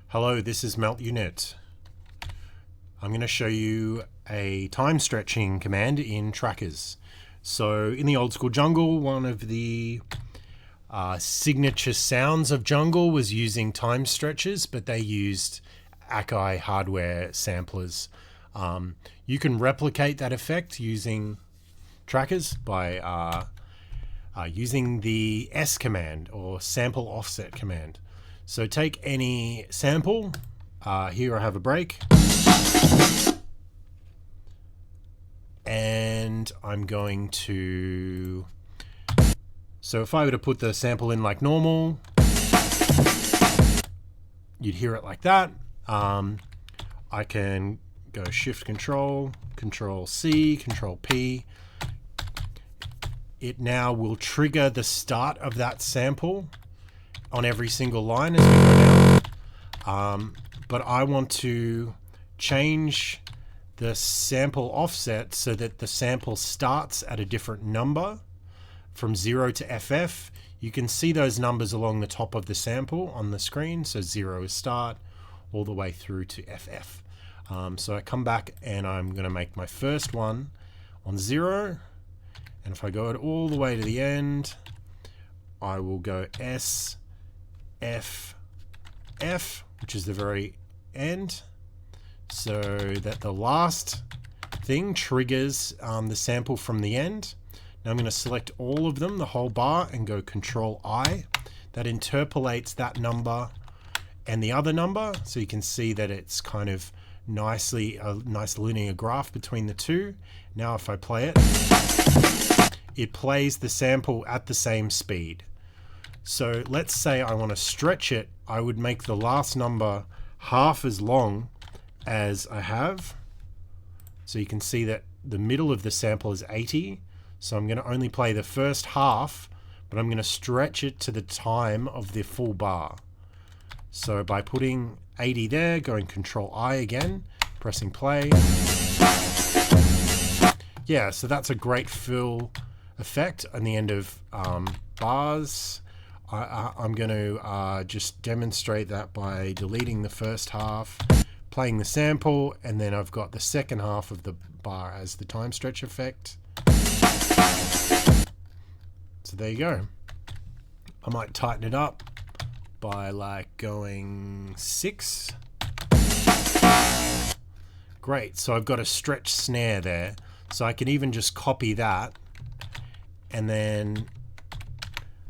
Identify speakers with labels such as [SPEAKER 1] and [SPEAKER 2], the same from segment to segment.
[SPEAKER 1] Hello, this is Melt Unit. I'm going to show you a time stretching command in trackers. So in the old school jungle, one of the signature sounds of jungle was using time stretchers, but they used Akai hardware samplers. You can replicate that effect using trackers by using the S command or sample offset command. So take any sample. Here I have a break. And I'm going to... So if I were to put the sample in like normal, you'd hear it like that. I can go Shift Control, Control C, Control P. It now will trigger the start of that sample on every single line as we go down. But I want to change the sample offset so that the sample starts at a different number from 0 to FF. You can see those numbers along the top of the sample on the screen. So 0 is start all the way through to FF. So I come back and I'm going to make my first one on 0. And if I go it all the way to the end, I will go S, F, F, which is the very end, so that the last thing triggers the sample from the end. Now I'm going to select all of them, the whole bar, and go Control I. That interpolates that number and the other number, so you can see that it's kind of nicely a nice linear graph between the two. Now if I play it, it plays the sample at the same speed. So let's say I want to stretch it. I would make the last number half as long as I have. So you can see that the middle of the sample is 80. So I'm going to only play the first half, but I'm going to stretch it to the time of the full bar. So by putting 80 there, going Control I again, pressing play. Yeah, so that's a great fill effect on the end of bars. I'm going to just demonstrate that by deleting the first half, playing the sample, and then I've got the second half of the bar as the time stretch effect. So there you go. I might tighten it up by like going 6. Great, so I've got a stretch snare there. So I can even just copy that, and then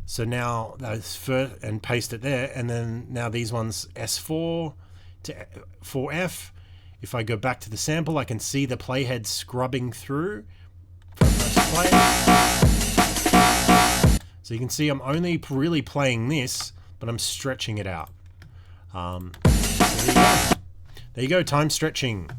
[SPEAKER 1] so now that's first, and paste it there, and then now these ones S4 to 4F. If I go back to the sample, I can see the playhead scrubbing through. Play. So you can see I'm only really playing this, but I'm stretching it out. So there you go. There you go, time stretching.